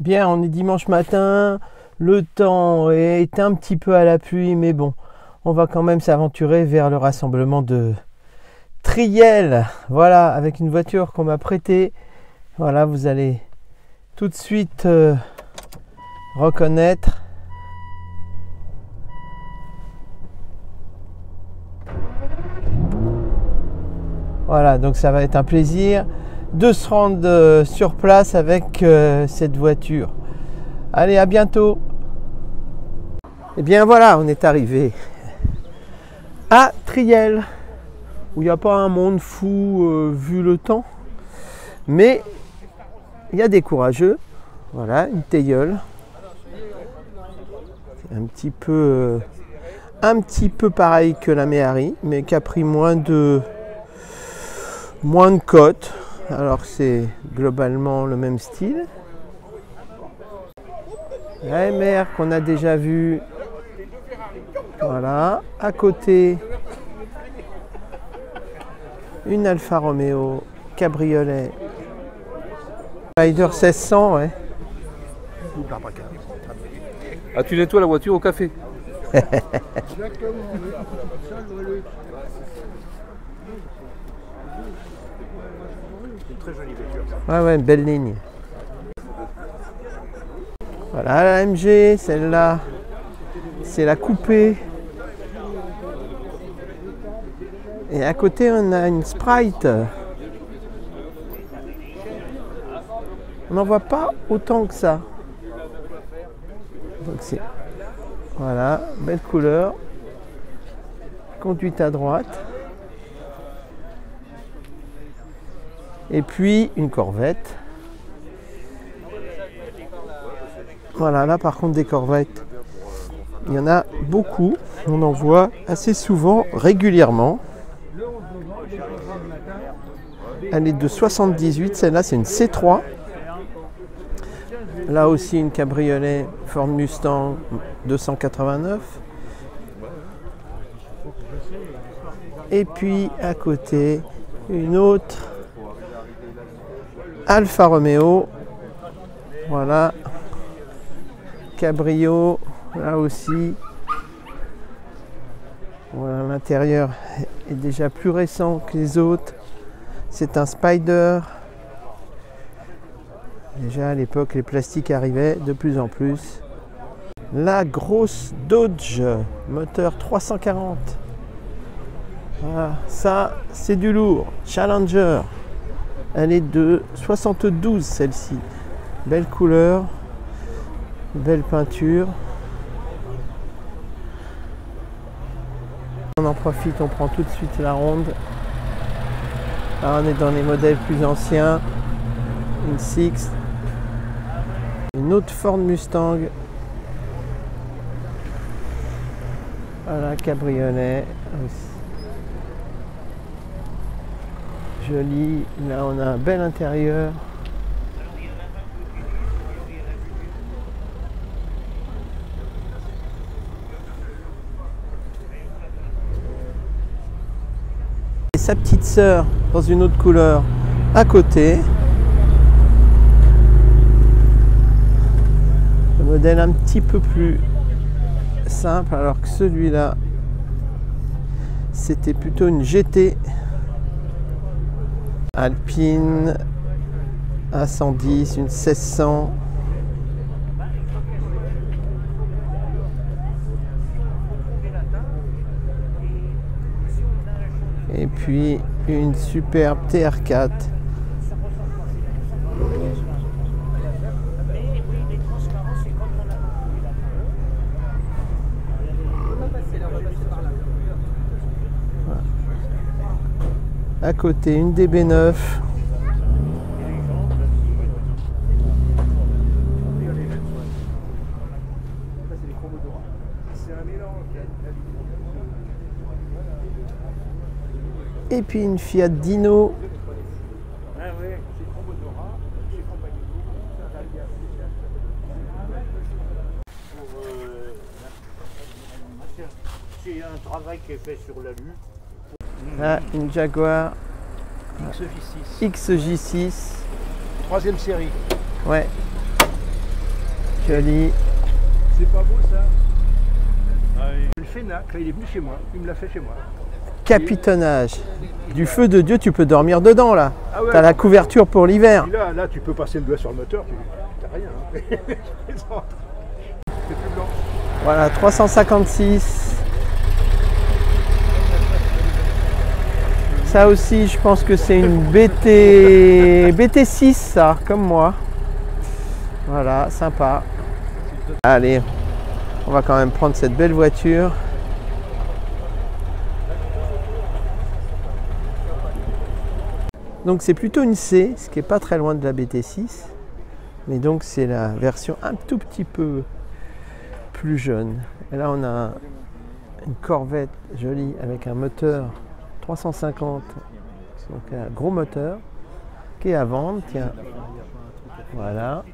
Bien, on est dimanche matin, le temps est un petit peu à la pluie, mais bon, on va quand même s'aventurer vers le rassemblement de Triel. Voilà, avec une voiture qu'on m'a prêtée. Voilà, vous allez tout de suite reconnaître. Voilà, donc ça va être un plaisir de se rendre sur place avec cette voiture. Allez, à bientôt. Et bien voilà, on est arrivé à Triel, où il n'y a pas un monde fou vu le temps, mais il y a des courageux. Voilà, une tilleule. Un petit peu pareil que la Méhari, mais qui a pris moins de côtes. Alors c'est globalement le même style. La MR qu'on a déjà vu. Voilà, à côté une Alfa Romeo cabriolet Spider 1600, ouais. Ah, tu nettoies la voiture au café. Ouais, belle ligne. Voilà la MG, celle-là, c'est la coupée. Et à côté, on a une Sprite. On n'en voit pas autant que ça. Donc c'est, voilà, belle couleur. Conduite à droite. Et puis une Corvette. Voilà, là par contre des Corvettes, il y en a beaucoup. On en voit assez souvent, régulièrement. Elle est de 78, celle-là c'est une C3. Là aussi une cabriolet Ford Mustang 289. Et puis à côté, une autre Alfa Romeo. Voilà. Cabrio, là aussi. Voilà, l'intérieur est déjà plus récent que les autres. C'est un Spider. Déjà à l'époque, les plastiques arrivaient de plus en plus. La grosse Dodge, moteur 340. Voilà, ça c'est du lourd. Challenger. Elle est de 72, celle-ci. Belle couleur. Belle peinture. On en profite, on prend tout de suite la ronde. Là, on est dans les modèles plus anciens. Une Six. Une autre Ford Mustang. Voilà, cabriolet. Joli. Là, on a un bel intérieur. Sa petite sœur dans une autre couleur à côté. Le modèle un petit peu plus simple, alors que celui-là c'était plutôt une GT Alpine A110, une 1600. Et puis une superbe TR4. Voilà. À côté une DB9. Et puis une Fiat Dino. C'est un travail qui est fait sur l'alu. Là, une Jaguar XJ6. XJ6. 3e série. Ouais. Joli. C'est pas beau ça. Le Fénac, là, il est venu chez moi. Il me l'a fait chez moi. Capitonnage. Du feu de Dieu, tu peux dormir dedans là. Ah ouais, Tu as la couverture pour l'hiver. Là, tu peux passer le doigt sur le moteur, t'as rien. Hein. C'est plus blanc. Voilà, 356. Ça aussi, je pense que c'est une BT6, ça, comme moi. Voilà, sympa. Allez, on va quand même prendre cette belle voiture. Donc c'est plutôt une C, ce qui n'est pas très loin de la BT6. Mais donc c'est la version un tout petit peu plus jeune. Et là on a une Corvette jolie avec un moteur 350, donc un gros moteur qui est à vendre. Tiens, voilà.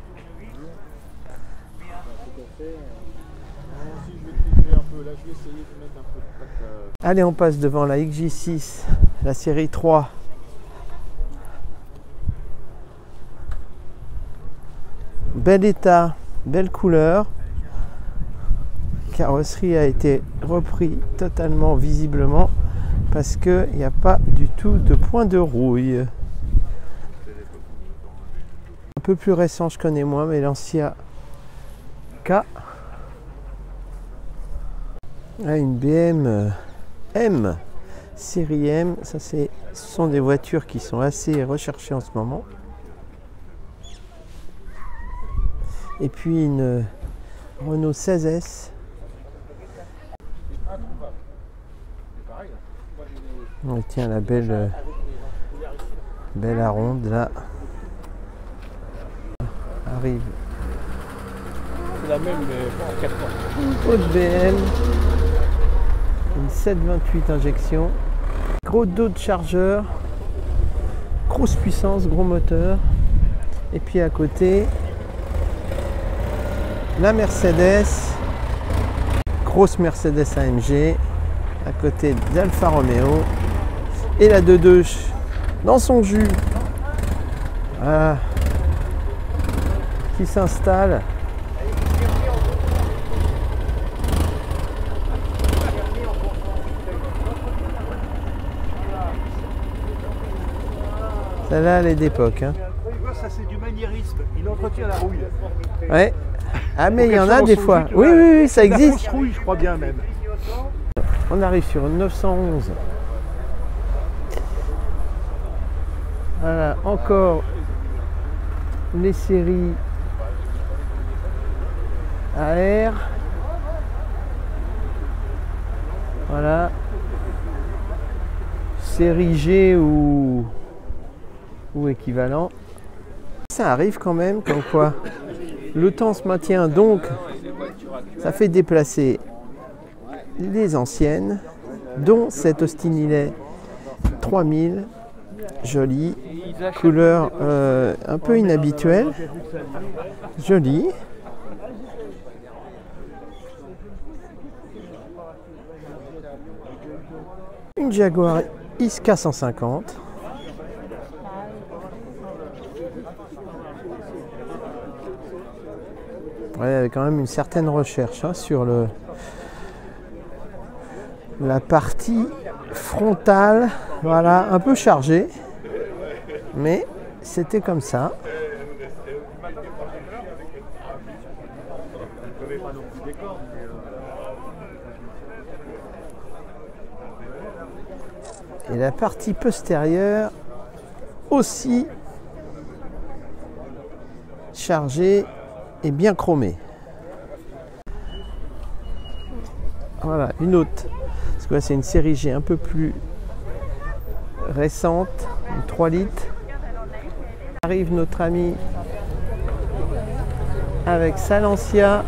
Allez, on passe devant la XJ6, la série 3. Bel état, belle couleur. Carrosserie a été repris totalement visiblement parce qu'il n'y a pas du tout de point de rouille. Un peu plus récent, je connais moins, mais Lancia K. Ah, une BM M, série M. Ça, ce sont des voitures qui sont assez recherchées en ce moment. Et puis une Renault 16S. On tient la belle ronde là. Arrive. C'est la même, mais pas en 4 ans. Haute BM. Une 728 injection. Gros dos de chargeur. Grosse puissance, gros moteur. Et puis à côté, la Mercedes, grosse Mercedes AMG, à côté d'Alfa Romeo, et la 2.2 dans son jus, voilà, qui s'installe. Celle-là, elle est d'époque. Hein. Ça, c'est du maniérisme. Il entretient la rouille. Ouais. Ah mais il y en a des fois. Oui, oui, oui, ça existe. La rouille, je crois bien même. On arrive sur une 911. Voilà, encore les séries AR. Voilà. Série G ou équivalent. Ça arrive quand même, comme quoi le temps se maintient, donc ça fait déplacer les anciennes, dont cette Austin Hillet 3000, jolie, couleur un peu inhabituelle, jolie. Une Jaguar XK 150. Ouais, avec quand même une certaine recherche hein, sur la partie frontale, voilà, un peu chargée, mais c'était comme ça. Et la partie postérieure aussi chargée et bien chromée. Voilà, une autre. Parce que là, c'est une série G un peu plus récente, une 3 litres. Arrive notre ami avec sa Lancia.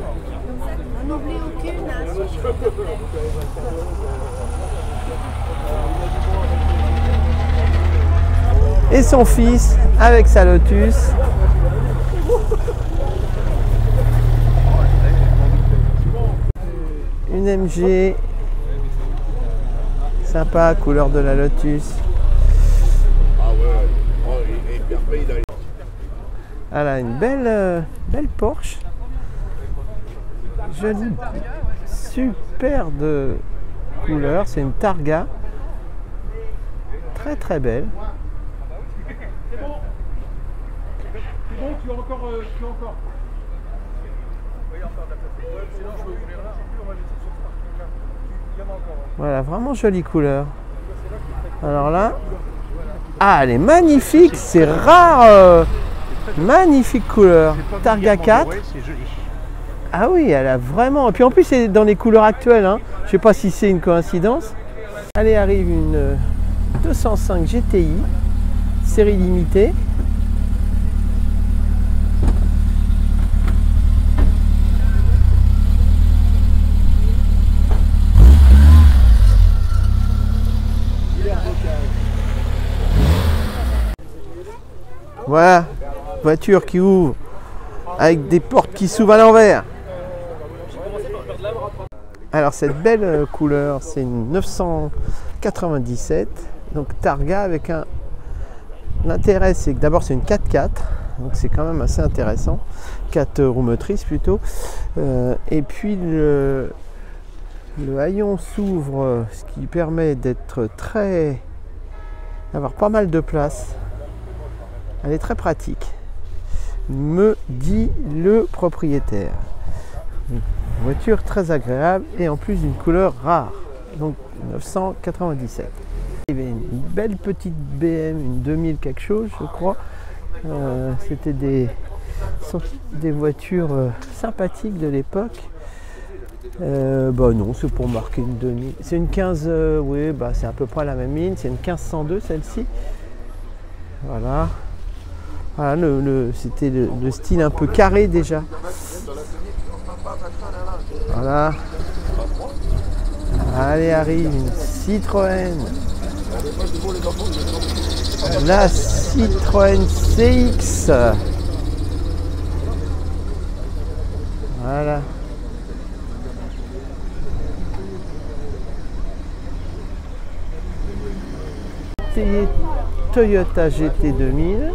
Et son fils avec sa Lotus. Une MG sympa, couleur de la Lotus. Voilà, une belle Porsche jolie, super de couleur. C'est une Targa. Très très belle. Tu as encore. Voilà, vraiment jolie couleur. Alors là, ah, elle est magnifique, c'est rare. Magnifique couleur. Targa 4. C'est joli. Ah oui, elle a vraiment. Et puis en plus, c'est dans les couleurs actuelles. Hein. Je ne sais pas si c'est une coïncidence. Allez, arrive une 205 GTI, série limitée. Voilà, voiture qui ouvre avec des portes qui s'ouvrent à l'envers. Alors cette belle couleur, c'est une 997, donc Targa avec un... L'intérêt, c'est que d'abord c'est une 4x4, donc c'est quand même assez intéressant, 4 roues motrices plutôt. Et puis le haillon s'ouvre, ce qui permet d'être d'avoir pas mal de place. Elle est très pratique, me dit le propriétaire. Une voiture très agréable et en plus d'une couleur rare, donc 997. Il y avait une belle petite BM, une 2000 quelque chose je crois. C'était des voitures sympathiques de l'époque. Bah non, c'est pour marquer une 2000. C'est une 15, oui, bah c'est à peu près la même ligne, c'est une 1502 celle-ci. Voilà. Voilà, c'était le style un peu carré déjà. Voilà. Allez, arrive une Citroën. La Citroën CX. Voilà. Toyota GT 2000.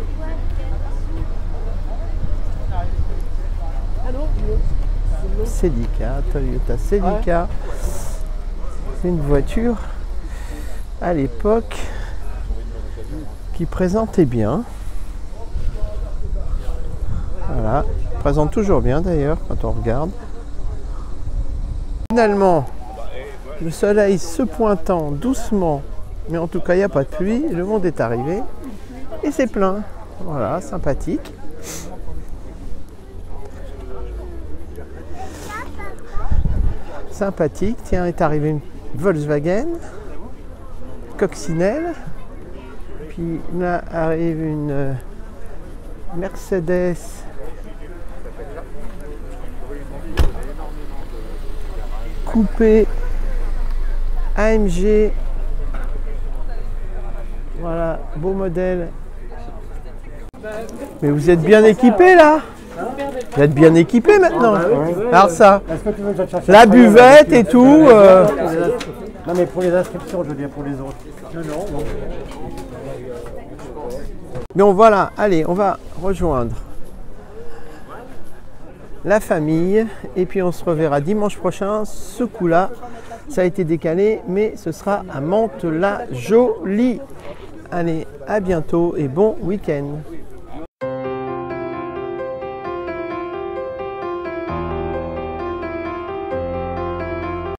Celica, Toyota Celica. C'est une voiture à l'époque qui présentait bien. Voilà, présente toujours bien d'ailleurs quand on regarde. Finalement, le soleil se pointant doucement, mais en tout cas il n'y a pas de pluie, le monde est arrivé et c'est plein. Voilà, sympathique. Sympathique. Tiens, est arrivé une Volkswagen coccinelle. Puis là arrive une Mercedes coupé AMG. Voilà, beau modèle. Mais vous êtes bien équipé là? Vous êtes bien équipé maintenant. Alors ça, la buvette et tout. Non mais pour les inscriptions, je veux dire pour les autres. Non. Donc voilà, allez, on va rejoindre la famille et puis on se reverra dimanche prochain. Ce coup-là, ça a été décalé, mais ce sera à Mantes-la-Jolie. Allez, à bientôt et bon week-end.